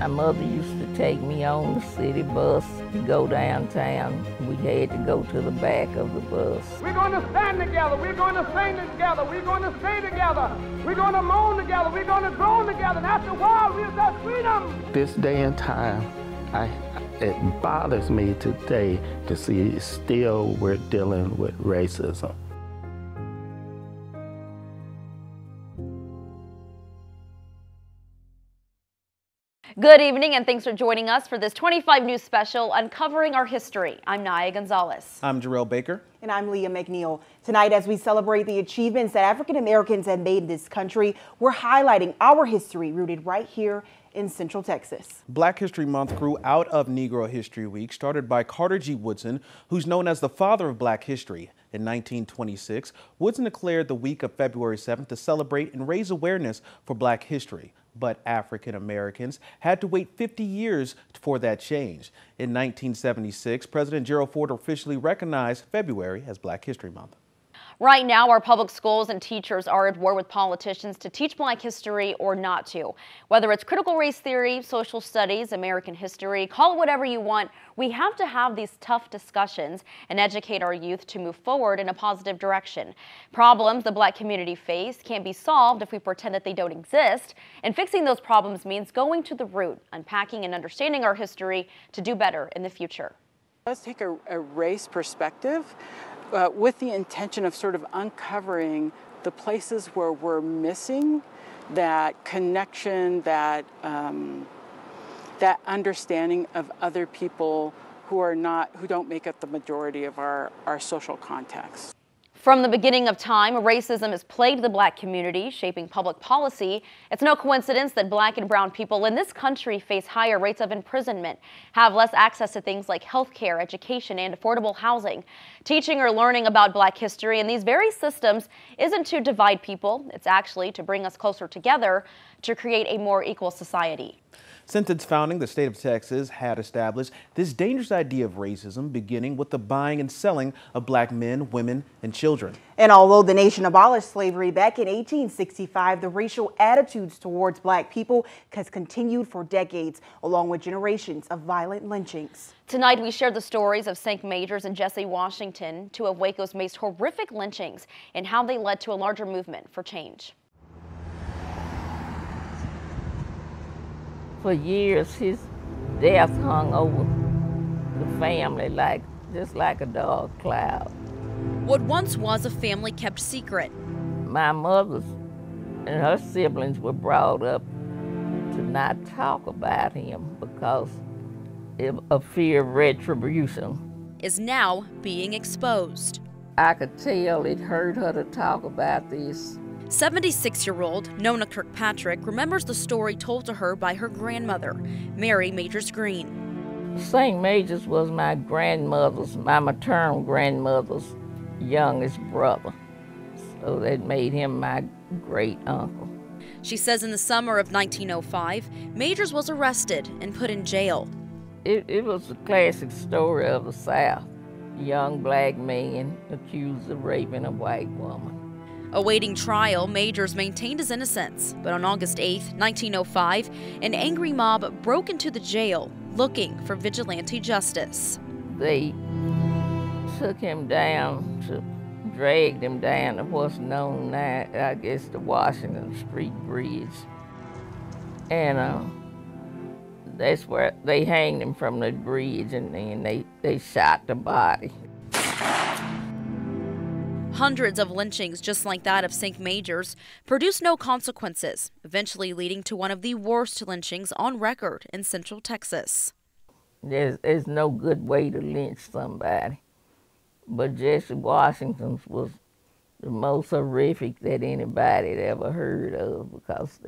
My mother used to take me on the city bus to go downtown. We had to go to the back of the bus. We're going to stand together. We're going to sing together. We're going to stay together. We're going to moan together. We're going to groan together. And after a while, we'll get freedom. This day and time, it bothers me today to see still we're dealing with racism. Good evening, and thanks for joining us for this 25 News special uncovering our history. I'm Naya Gonzalez. I'm Jarrell Baker. And I'm Leah McNeil. Tonight, as we celebrate the achievements that African Americans have made in this country, we're highlighting our history rooted right here in Central Texas. Black History Month grew out of Negro History Week, started by Carter G. Woodson, who's known as the father of Black history. In 1926, Woodson declared the week of February 7th to celebrate and raise awareness for Black history. But African Americans had to wait 50 years for that change. In 1976, President Gerald Ford officially recognized February as Black History Month. Right now, our public schools and teachers are at war with politicians to teach Black history or not to. Whether it's critical race theory, social studies, American history, call it whatever you want, we have to have these tough discussions and educate our youth to move forward in a positive direction. Problems the Black community face can't be solved if we pretend that they don't exist, and fixing those problems means going to the root, unpacking and understanding our history to do better in the future. Let's take a race perspective. With the intention of sort of uncovering the places where we're missing that connection, that understanding of other people who don't make up the majority of our social context. From the beginning of time, racism has plagued the Black community, shaping public policy. It's no coincidence that Black and brown people in this country face higher rates of imprisonment, have less access to things like health care, education, and affordable housing. Teaching or learning about Black history in these very systems isn't to divide people. It's actually to bring us closer together to create a more equal society. Since its founding, the state of Texas had established this dangerous idea of racism, beginning with the buying and selling of Black men, women, and children. And although the nation abolished slavery back in 1865, the racial attitudes towards Black people has continued for decades, along with generations of violent lynchings. Tonight, we share the stories of St. Majors and Jesse Washington, two of Waco's most horrific lynchings, and how they led to a larger movement for change. For years, his death hung over the family just like a dark cloud. What once was a family kept secret. My mother and her siblings were brought up to not talk about him because of fear of retribution. Is now being exposed. I could tell it hurt her to talk about this. 76-year-old Nona Kirkpatrick remembers the story told to her by her grandmother, Mary Majors Green. St. Majors was my maternal grandmother's youngest brother, so that made him my great uncle. She says in the summer of 1905, Majors was arrested and put in jail. It was a classic story of the South. A young Black man accused of raping a white woman. Awaiting trial, Majors maintained his innocence, but on August 8, 1905, an angry mob broke into the jail looking for vigilante justice. They took him down, dragged him down to what's known now, I guess, the Washington Street Bridge. And that's where they hanged him from the bridge, and then they shot the body. Hundreds of lynchings just like that of St. Majors produced no consequences, eventually leading to one of the worst lynchings on record in Central Texas. There's no good way to lynch somebody, but Jesse Washington's was the most horrific that anybody had ever heard of because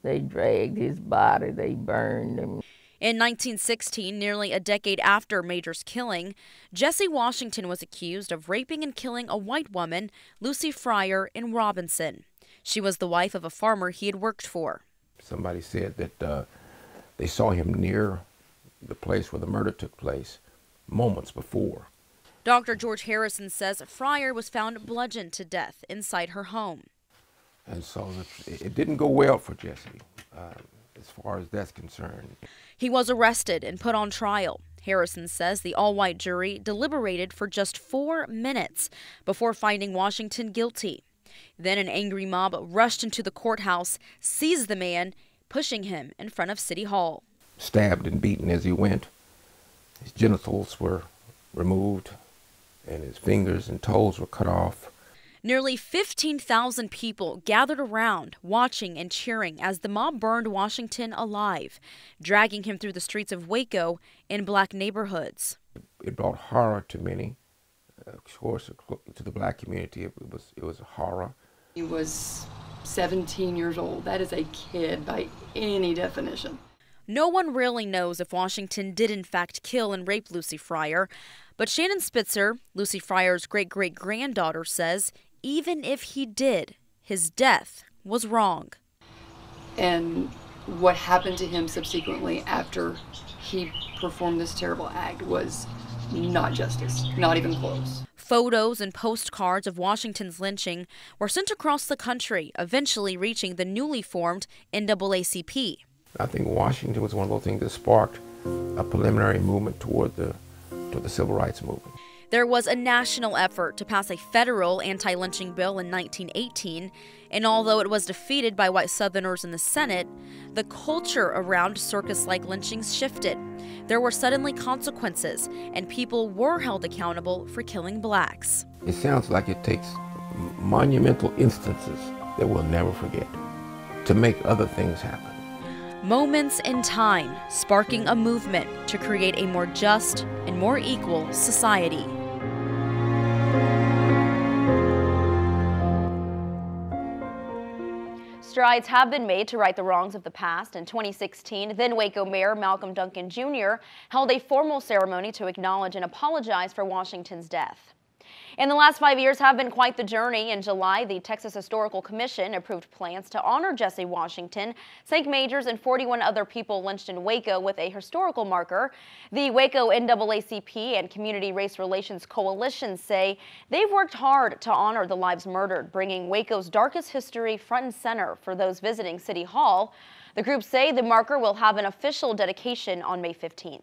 they dragged his body, they burned him. In 1916, nearly a decade after Major's killing, Jesse Washington was accused of raping and killing a white woman, Lucy Fryer, in Robinson. She was the wife of a farmer he had worked for. Somebody said that they saw him near the place where the murder took place moments before. Dr. George Harrison says Fryer was found bludgeoned to death inside her home. And so it didn't go well for Jesse. as far as that's concerned. He was arrested and put on trial. Harrison says the all-white jury deliberated for just 4 minutes before finding Washington guilty. Then an angry mob rushed into the courthouse, seized the man, pushing him in front of City Hall. Stabbed and beaten as he went. His genitals were removed, and his fingers and toes were cut off. Nearly 15,000 people gathered around, watching and cheering as the mob burned Washington alive, dragging him through the streets of Waco in black neighborhoods. It brought horror to many. Of course, to the black community, it was horror. He was 17 years old. That is a kid by any definition. No one really knows if Washington did in fact kill and rape Lucy Fryer, but Shannon Spitzer, Lucy Fryer's great-great-granddaughter, says even if he did, his death was wrong. And what happened to him subsequently after he performed this terrible act was not justice, not even close. Photos and postcards of Washington's lynching were sent across the country, eventually reaching the newly formed NAACP. I think Washington was one of those things that sparked a preliminary movement toward the civil rights movement. There was a national effort to pass a federal anti-lynching bill in 1918, and although it was defeated by white Southerners in the Senate, the culture around circus-like lynchings shifted. There were suddenly consequences, and people were held accountable for killing blacks. It sounds like it takes monumental instances that we'll never forget to make other things happen. Moments in time, sparking a movement to create a more just and more equal society. Strides have been made to right the wrongs of the past. In 2016, then Waco Mayor Malcolm Duncan Jr. held a formal ceremony to acknowledge and apologize for Washington's death. And the last 5 years have been quite the journey. In July, the Texas Historical Commission approved plans to honor Jesse Washington, St. Majors, and 41 other people lynched in Waco with a historical marker. The Waco NAACP and Community Race Relations Coalition say they've worked hard to honor the lives murdered, bringing Waco's darkest history front and center for those visiting City Hall. The group say the marker will have an official dedication on May 15th.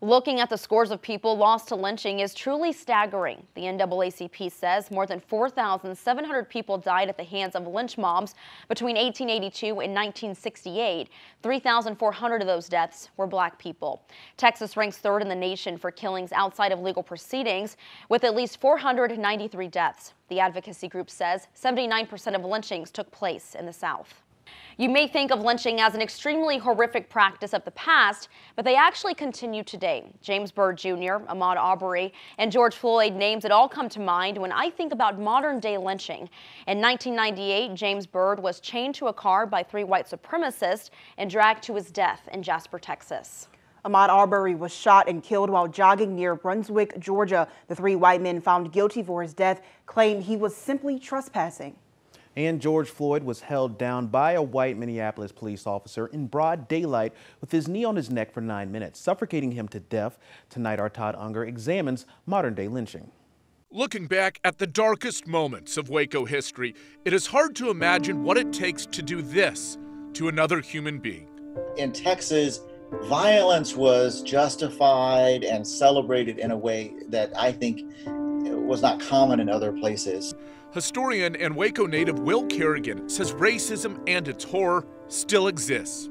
Looking at the scores of people lost to lynching is truly staggering. The NAACP says more than 4,700 people died at the hands of lynch mobs between 1882 and 1968. 3,400 of those deaths were black people. Texas ranks third in the nation for killings outside of legal proceedings, with at least 493 deaths. The advocacy group says 79% of lynchings took place in the South. You may think of lynching as an extremely horrific practice of the past, but they actually continue today. James Byrd Jr., Ahmaud Arbery, and George Floyd names that all come to mind when I think about modern-day lynching. In 1998, James Byrd was chained to a car by 3 white supremacists and dragged to his death in Jasper, Texas. Ahmaud Arbery was shot and killed while jogging near Brunswick, Georgia. The 3 white men found guilty for his death claimed he was simply trespassing. And George Floyd was held down by a white Minneapolis police officer in broad daylight with his knee on his neck for 9 minutes, suffocating him to death. Tonight, our Todd Unger examines modern-day lynching. Looking back at the darkest moments of Waco history, it is hard to imagine what it takes to do this to another human being. In Texas, violence was justified and celebrated in a way that I think was not common in other places. Historian and Waco native Will Kerrigan says racism and its horror still exists.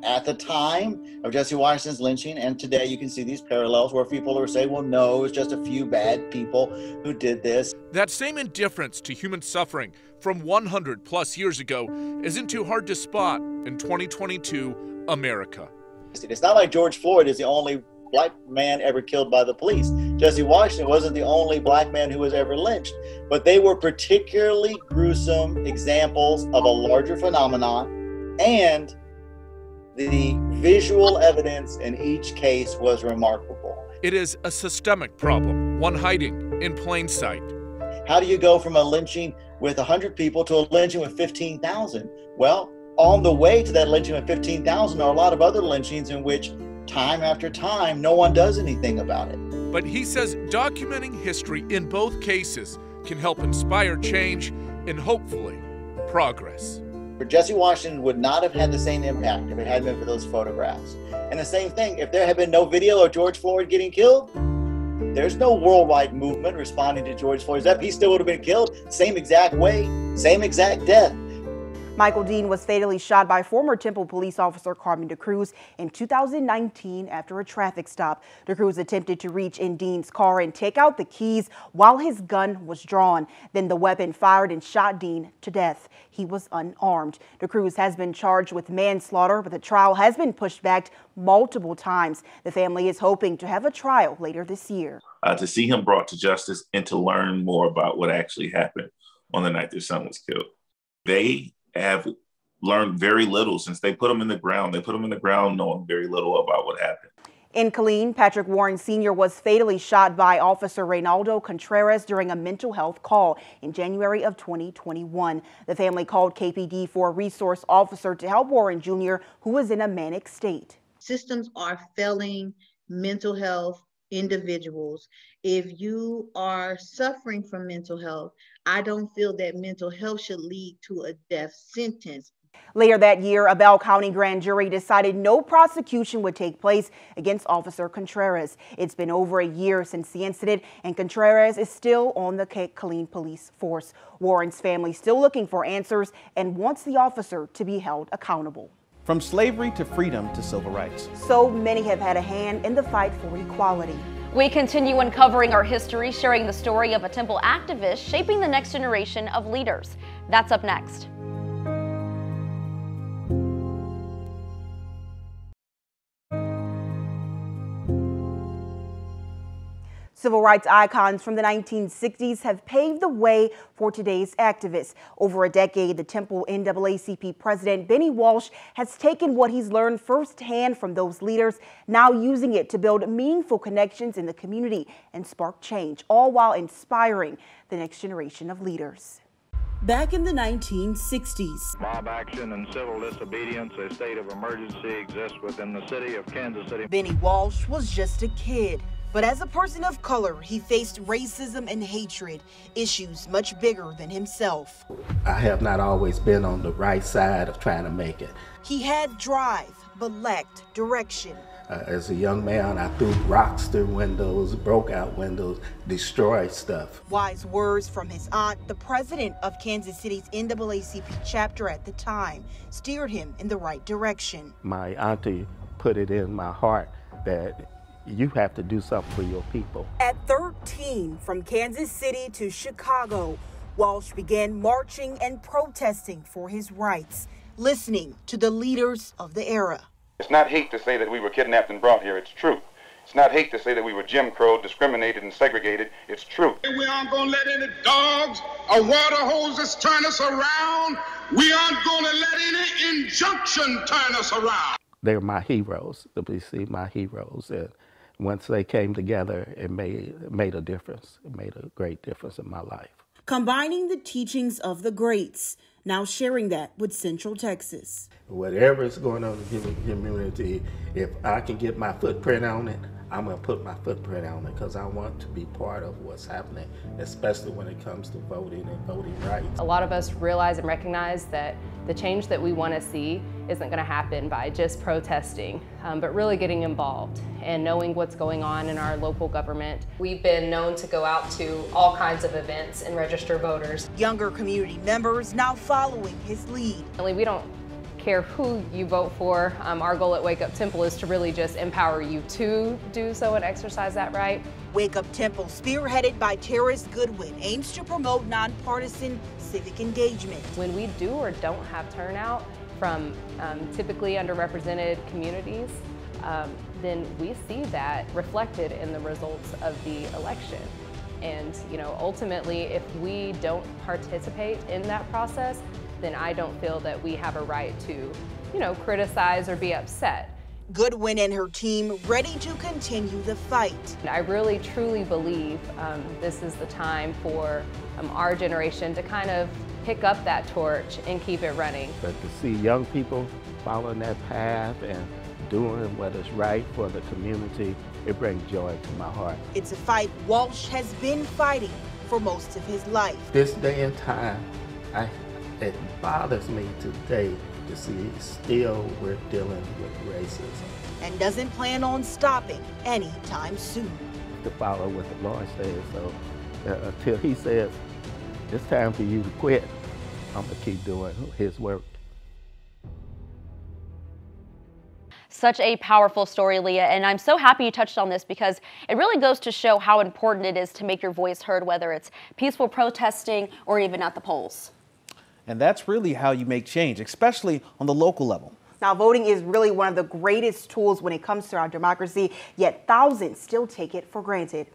At the time of Jesse Washington's lynching, and today you can see these parallels where people are saying, well, no, it's just a few bad people who did this. That same indifference to human suffering from 100 plus years ago isn't too hard to spot in 2022 America. It's not like George Floyd is the only black man ever killed by the police. Jesse Washington wasn't the only black man who was ever lynched, but they were particularly gruesome examples of a larger phenomenon, and the visual evidence in each case was remarkable. It is a systemic problem, one hiding in plain sight. How do you go from a lynching with 100 people to a lynching with 15,000? Well, on the way to that lynching with 15,000 are a lot of other lynchings in which time after time, no one does anything about it. But he says documenting history in both cases can help inspire change and hopefully progress. For Jesse Washington would not have had the same impact if it hadn't been for those photographs. And the same thing, if there had been no video of George Floyd getting killed, there's no worldwide movement responding to George Floyd's death. He still would have been killed, same exact way, same exact death. Michael Dean was fatally shot by former Temple police officer Carmen DeCruz in 2019 after a traffic stop. DeCruz attempted to reach in Dean's car and take out the keys while his gun was drawn. Then the weapon fired and shot Dean to death. He was unarmed. DeCruz has been charged with manslaughter, but the trial has been pushed back multiple times. The family is hoping to have a trial later this year. To see him brought to justice and to learn more about what actually happened on the night their son was killed. They have learned very little since they put him in the ground. They put him in the ground knowing very little about what happened. In Killeen, Patrick Warren Sr. was fatally shot by Officer Reynaldo Contreras during a mental health call in January of 2021. The family called KPD for a resource officer to help Warren Jr., who was in a manic state. Systems are failing mental health individuals. If you are suffering from mental health, I don't feel that mental health should lead to a death sentence. Later that year, a Bell County grand jury decided no prosecution would take place against Officer Contreras. It's been over a year since the incident, and Contreras is still on the Killeen police force. Warren's family still looking for answers and wants the officer to be held accountable. From slavery to freedom to civil rights. So many have had a hand in the fight for equality. We continue uncovering our history, sharing the story of a Temple activist shaping the next generation of leaders. That's up next. Civil rights icons from the 1960s have paved the way for today's activists. Over a decade, the Temple NAACP president, Benny Walsh, has taken what he's learned firsthand from those leaders, now using it to build meaningful connections in the community and spark change, all while inspiring the next generation of leaders. Back in the 1960s, mob action and civil disobedience, a state of emergency exists within the city of Kansas City. Benny Walsh was just a kid. But as a person of color, he faced racism and hatred, issues much bigger than himself. I have not always been on the right side of trying to make it. He had drive, but lacked direction. As a young man, I threw rocks through windows, broke out windows, destroyed stuff. Wise words from his aunt, the president of Kansas City's NAACP chapter at the time, steered him in the right direction. My auntie put it in my heart that you have to do something for your people. At 13, from Kansas City to Chicago, Walsh began marching and protesting for his rights, listening to the leaders of the era. It's not hate to say that we were kidnapped and brought here, it's true. It's not hate to say that we were Jim Crow, discriminated and segregated, it's true. We aren't going to let any dogs or water hoses turn us around. We aren't going to let any injunction turn us around. They're my heroes, the BC, my heroes. And once they came together, it made a difference. It made a great difference in my life. Combining the teachings of the greats, now sharing that with Central Texas. Whatever is going on in the community, if I can get my footprint on it, I'm going to put my footprint on it because I want to be part of what's happening, especially when it comes to voting and voting rights. A lot of us realize and recognize that the change that we want to see isn't going to happen by just protesting, but really getting involved and knowing what's going on in our local government. We've been known to go out to all kinds of events and register voters. Younger community members now following his lead. We don't care who you vote for. Our goal at Wake Up Temple is to really just empower you to do so and exercise that right. Wake Up Temple, spearheaded by Terrace Goodwin, aims to promote nonpartisan civic engagement. When we do or don't have turnout from typically underrepresented communities, then we see that reflected in the results of the election. And ultimately, if we don't participate in that process, then I don't feel that we have a right to, criticize or be upset. Goodwin and her team ready to continue the fight. I really, truly believe this is the time for our generation to kind of pick up that torch and keep it running. But to see young people following that path and doing what is right for the community, it brings joy to my heart. It's a fight Walsh has been fighting for most of his life. This day and time, It bothers me today to see still we're dealing with racism. And doesn't plan on stopping anytime soon. To follow what the Lord says, so until He says it's time for you to quit, I'm gonna keep doing His work. Such a powerful story, Leah, and I'm so happy you touched on this because it really goes to show how important it is to make your voice heard, whether it's peaceful protesting or even at the polls. And that's really how you make change, especially on the local level. Now, voting is really one of the greatest tools when it comes to our democracy, yet thousands still take it for granted.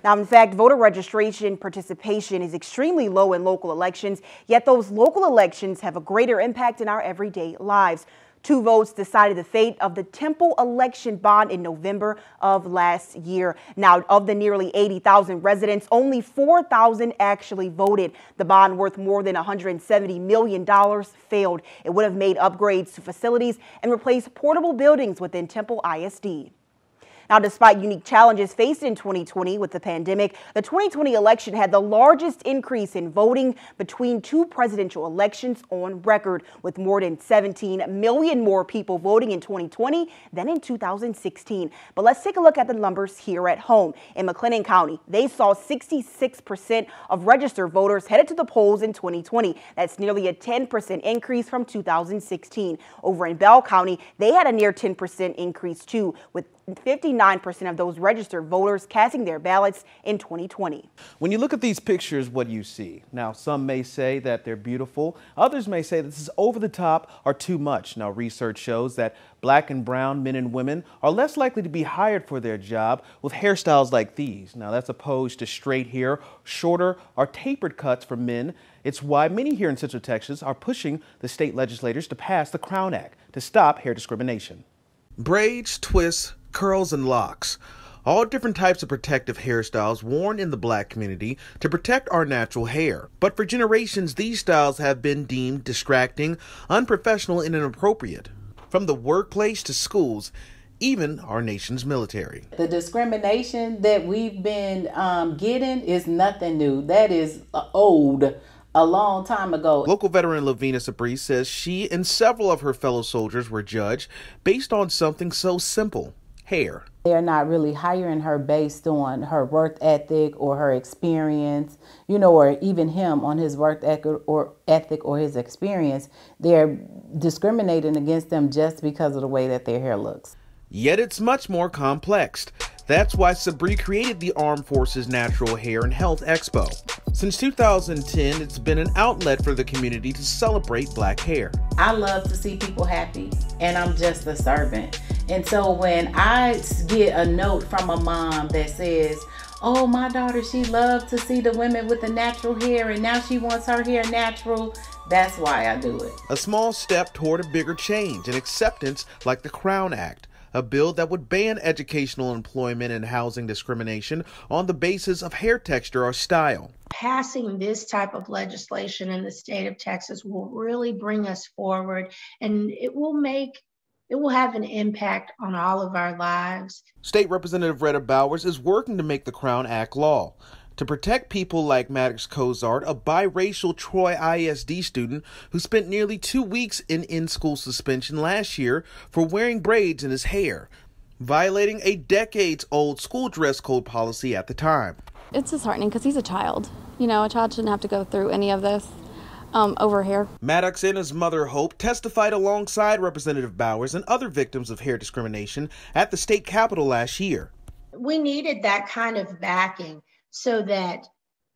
Now, in fact, voter registration participation is extremely low in local elections, yet those local elections have a greater impact in our everyday lives. 2 votes decided the fate of the Temple election bond in November of last year. Now, of the nearly 80,000 residents, only 4,000 actually voted. The bond, worth more than $170 million, failed. It would have made upgrades to facilities and replaced portable buildings within Temple ISD. Now, despite unique challenges faced in 2020 with the pandemic, the 2020 election had the largest increase in voting between 2 presidential elections on record, with more than 17 million more people voting in 2020 than in 2016. But let's take a look at the numbers here at home. In McLennan County, they saw 66% of registered voters headed to the polls in 2020. That's nearly a 10% increase from 2016. Over in Bell County, they had a near 10% increase too, with 59% of those registered voters casting their ballots in 2020. When you look at these pictures, what do you see? Now, some may say that they're beautiful. Others may say this is over the top or too much. Now, research shows that black and brown men and women are less likely to be hired for their job with hairstyles like these. Now, that's opposed to straight hair, shorter or tapered cuts for men. It's why many here in Central Texas are pushing the state legislators to pass the Crown Act to stop hair discrimination. Braids, twists, curls, and locks. All different types of protective hairstyles worn in the black community to protect our natural hair. But for generations, these styles have been deemed distracting, unprofessional, and inappropriate. From the workplace to schools, even our nation's military. The discrimination that we've been getting is nothing new. That is old. A long time ago. Local veteran Lavina Sabri says she and several of her fellow soldiers were judged based on something so simple: hair. They're not really hiring her based on her work ethic or her experience, or even him on his work ethic or his experience. They're discriminating against them just because of the way that their hair looks. Yet it's much more complex. That's why Sabri created the Armed Forces Natural Hair and Health Expo. Since 2010, it's been an outlet for the community to celebrate black hair. I love to see people happy, and I'm just a servant. And so when I get a note from a mom that says, oh, my daughter, she loved to see the women with the natural hair, and now she wants her hair natural, that's why I do it. A small step toward a bigger change and acceptance, like the Crown Act, a bill that would ban educational, employment, and housing discrimination on the basis of hair texture or style. Passing this type of legislation in the state of Texas will really bring us forward, and it will have an impact on all of our lives. State Representative Retta Bowers is working to make the Crown Act law to protect people like Maddox Cozart, a biracial Troy ISD student who spent nearly 2 weeks in in-school suspension last year for wearing braids in his hair, violating a decades-old school dress code policy at the time. It's disheartening because he's a child. A child shouldn't have to go through any of this over hair. Maddox and his mother, Hope, testified alongside Representative Bowers and other victims of hair discrimination at the state capitol last year. We needed that kind of backing so that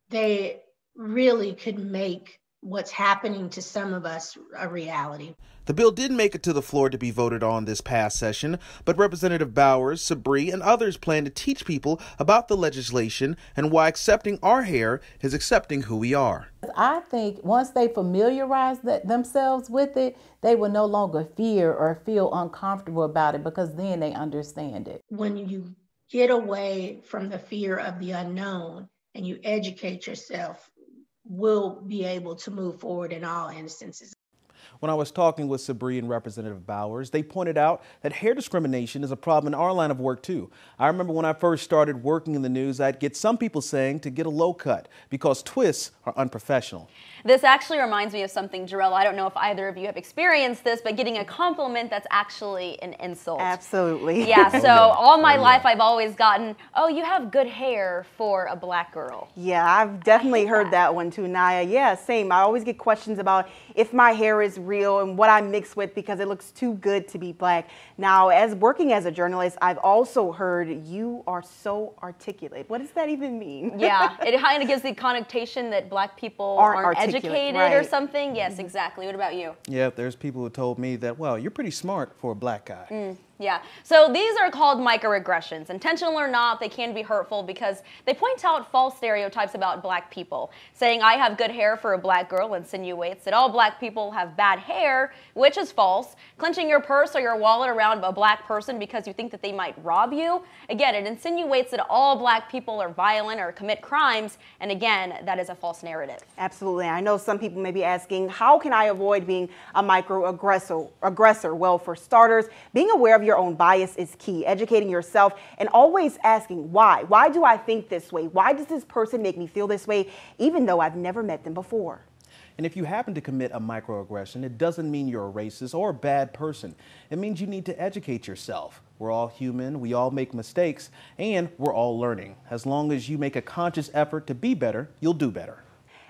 they really could make what's happening to some of us a reality. The bill did make it to the floor to be voted on this past session, but Representative Bowers, Sabri, and others plan to teach people about the legislation and why accepting our hair is accepting who we are. I think once they familiarize themselves with it, they will no longer fear or feel uncomfortable about it because then they understand it. When you get away from the fear of the unknown and you educate yourself, we'll be able to move forward in all instances. When I was talking with Sabree and Representative Bowers, they pointed out that hair discrimination is a problem in our line of work too. I remember when I first started working in the news, I'd get some people saying to get a low cut because twists are unprofessional. This actually reminds me of something, Jarrell. I don't know if either of you have experienced this, but getting a compliment that's actually an insult. Absolutely. Yeah, so all my life I've always gotten, oh, you have good hair for a black girl. Yeah, I've definitely heard that one too, Naya. Yeah, same. I always get questions about if my hair is real and what I mix with because it looks too good to be black. Now, as working as a journalist, I've also heard you are so articulate. What does that even mean? Yeah, it kind of gives the connotation that black people aren't educated or something. Yes, exactly. What about you? Yeah, there's people who told me that, well, you're pretty smart for a black guy. Yeah, so these are called microaggressions. Intentional or not, they can be hurtful because they point out false stereotypes about black people. Saying I have good hair for a black girl insinuates that all black people have bad hair, which is false. Clenching your purse or your wallet around a black person because you think that they might rob you. Again, it insinuates that all black people are violent or commit crimes, and again, that is a false narrative. Absolutely. I know some people may be asking, how can I avoid being a microaggressor? Well, for starters, being aware of your own bias is key. Educating yourself and always asking why. Why do I think this way? Why does this person make me feel this way, even though I've never met them before? And if you happen to commit a microaggression, it doesn't mean you're a racist or a bad person. It means you need to educate yourself. We're all human, we all make mistakes, and we're all learning. As long as you make a conscious effort to be better, you'll do better.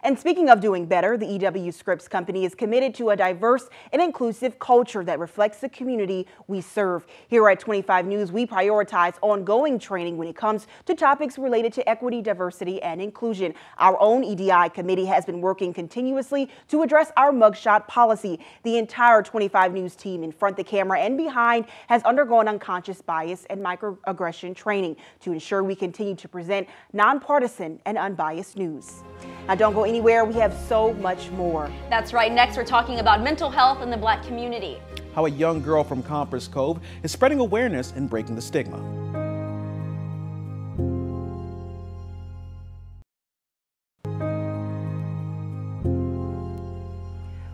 And speaking of doing better, the EW Scripps Company is committed to a diverse and inclusive culture that reflects the community we serve. Here at 25 News, we prioritize ongoing training when it comes to topics related to equity, diversity, and inclusion. Our own EDI committee has been working continuously to address our mugshot policy. The entire 25 News team in front of the camera and behind has undergone unconscious bias and microaggression training to ensure we continue to present nonpartisan and unbiased news. Now don't go anywhere, we have so much more. That's right. Next, we're talking about mental health in the black community. How a young girl from Compress Cove is spreading awareness and breaking the stigma.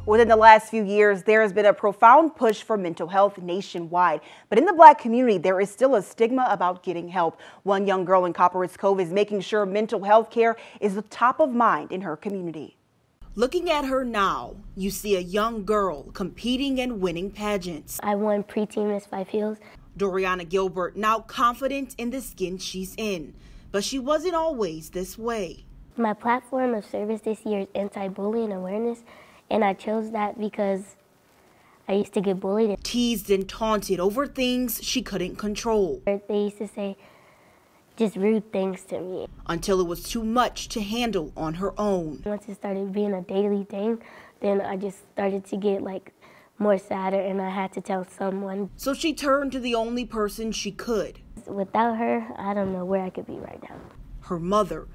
Within the last few years, there has been a profound push for mental health nationwide. But in the black community, there is still a stigma about getting help. One young girl in Compress Cove is making sure mental health care is top of mind in her community. Looking at her now, you see a young girl competing and winning pageants. I won preteen Miss Five Hills. Doriana Gilbert now confident in the skin she's in. But she wasn't always this way. My platform of service this year is anti-bullying awareness. And I chose that because I used to get bullied. Teased and taunted over things she couldn't control. They used to say just rude things to me. Until it was too much to handle on her own. Once it started being a daily thing, then I just started to get more sadder and I had to tell someone. So she turned to the only person she could. Without her, I don't know where I could be right now. Her mother.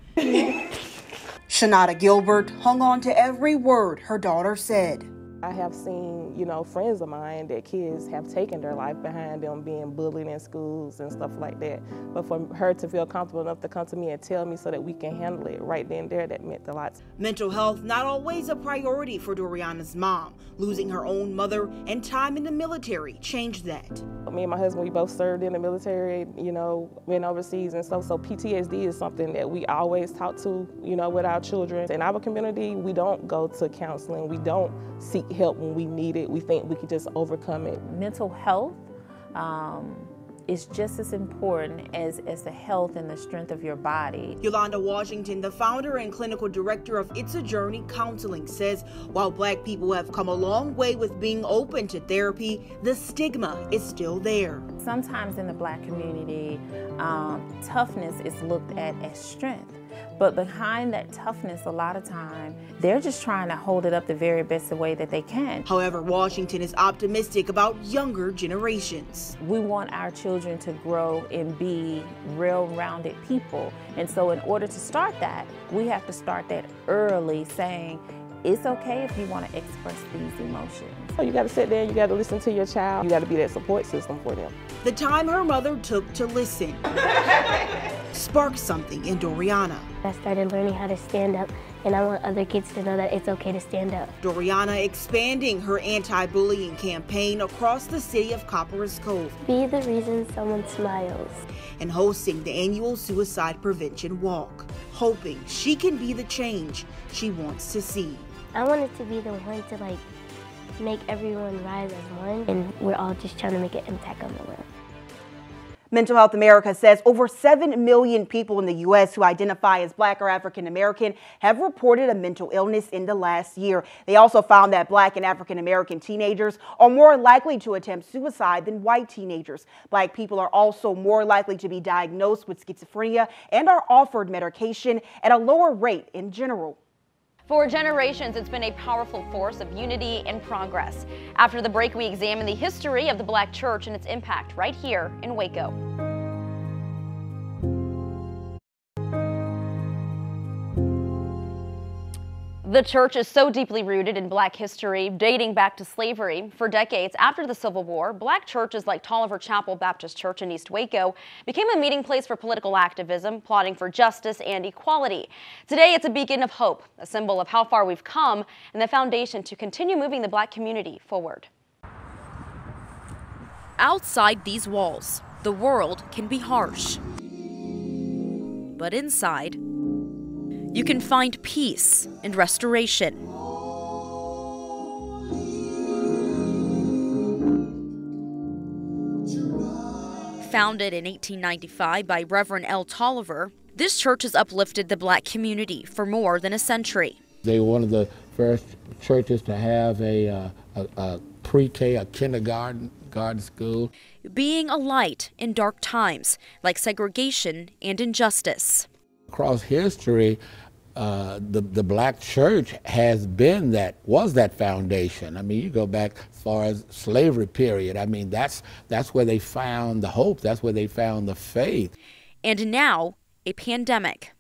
Shanada Gilbert hung on to every word her daughter said. I have seen, friends of mine that kids have taken their life behind them being bullied in schools and stuff like that. But for her to feel comfortable enough to come to me and tell me so that we can handle it right then and there, that meant a lot. Mental health not always a priority for Doriana's mom. Losing her own mother and time in the military changed that. Me and my husband, we both served in the military, went overseas and stuff. So PTSD is something that we always talk to, with our children. In our community, we don't go to counseling. We don't seek help when we need it. We think we can just overcome it. Mental health is just as important as the health and the strength of your body. Yolanda Washington, the founder and clinical director of It's a Journey Counseling, says while black people have come a long way with being open to therapy, the stigma is still there. Sometimes in the black community, toughness is looked at as strength. But behind that toughness, a lot of time, they're just trying to hold it up the very best way that they can. However, Washington is optimistic about younger generations. We want our children to grow and be well-rounded people. And so in order to start that, we have to start that early, saying, it's okay if you want to express these emotions. So you got to sit there, you got to listen to your child, you got to be that support system for them. The time her mother took to listen sparked something in Doriana. I started learning how to stand up and I want other kids to know that it's okay to stand up. Doriana expanding her anti-bullying campaign across the city of Copperas Cove. Be the reason someone smiles. And hosting the annual Suicide Prevention Walk, hoping she can be the change she wants to see. I wanted to be the one to make everyone rise as one, and we're all just trying to make an impact on the world. Mental Health America says over 7 million people in the U.S. who identify as Black or African American have reported a mental illness in the last year. They also found that Black and African American teenagers are more likely to attempt suicide than white teenagers. Black people are also more likely to be diagnosed with schizophrenia and are offered medication at a lower rate in general. For generations, it's been a powerful force of unity and progress. After the break, we examine the history of the Black church and its impact right here in Waco. The church is so deeply rooted in Black history, dating back to slavery. For decades after the Civil War, Black churches like Tolliver Chapel Baptist Church in East Waco became a meeting place for political activism, plotting for justice and equality. Today, it's a beacon of hope, a symbol of how far we've come, and the foundation to continue moving the Black community forward. Outside these walls, the world can be harsh. But inside, you can find peace and restoration. Founded in 1895 by Reverend L. Tolliver, this church has uplifted the Black community for more than a century. They were one of the first churches to have a pre-K, a kindergarten school. Being a light in dark times, like segregation and injustice. Across history, the Black church has been was that foundation. I mean, you go back as far as slavery period. I mean, that's where they found the hope. That's where they found the faith. And now, a pandemic.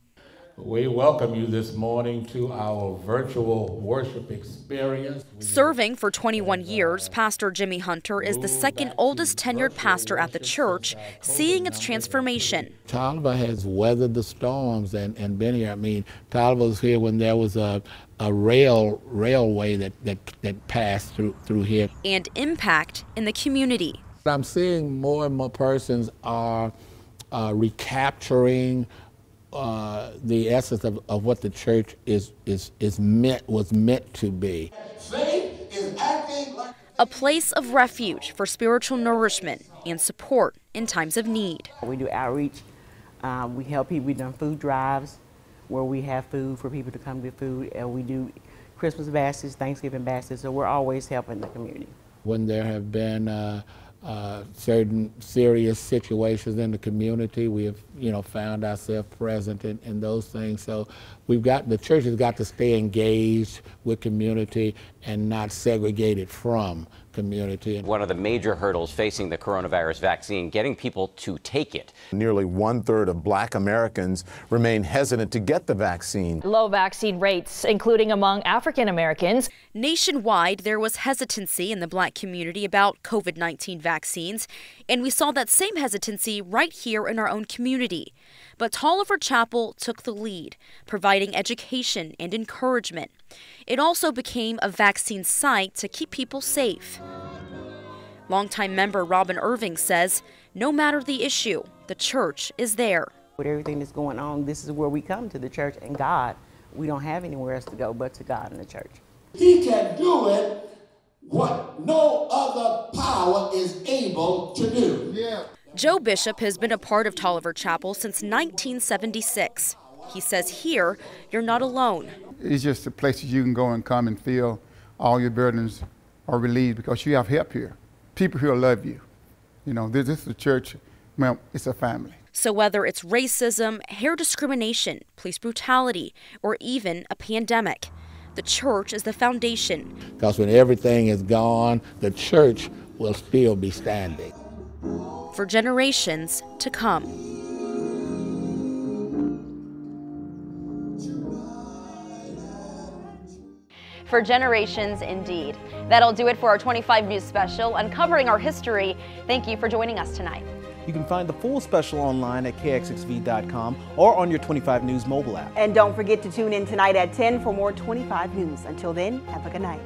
We welcome you this morning to our virtual worship experience. Serving for 21 years, Pastor Jimmy Hunter is the second oldest tenured pastor at the church, seeing its transformation. Tolliver has weathered the storms and been here. I mean, Tolliver was here when there was a railway that passed through here. And impact in the community. I'm seeing more and more persons are recapturing the essence of what the church was meant to be. A place of refuge for spiritual nourishment and support in times of need. We do outreach. We help people. We've done food drives where we have food for people to come get food. And we do Christmas baskets, Thanksgiving baskets, so we're always helping the community. When there have been certain serious situations in the community, we have, found ourselves present in those things. So the church has got to stay engaged with community and not segregated from community. One of the major hurdles facing the coronavirus vaccine, getting people to take it. Nearly 1/3 of Black Americans remain hesitant to get the vaccine. Low vaccine rates, including among African Americans. Nationwide, there was hesitancy in the Black community about COVID-19 vaccines, and we saw that same hesitancy right here in our own community. But Tolliver Chapel took the lead, providing education and encouragement. It also became a vaccine site to keep people safe. Longtime member Robin Irving says, no matter the issue, the church is there. With everything that's going on, this is where we come to the church, and God. We don't have anywhere else to go but to God and the church. He can do it what no other power is able to do. Yeah. Joe Bishop has been a part of Tolliver Chapel since 1976. He says here, you're not alone. It's just a place you can go and come and feel all your burdens are relieved because you have help here. People here love you. This is a church, well, it's a family. So whether it's racism, hair discrimination, police brutality, or even a pandemic, the church is the foundation. Because when everything is gone, the church will still be standing. For generations to come. for generations indeed. That'll do it for our 25 News special, uncovering our history. Thank you for joining us tonight. You can find the full special online at kxxv.com or on your 25 News mobile app. And don't forget to tune in tonight at 10 for more 25 News. Until then, have a good night.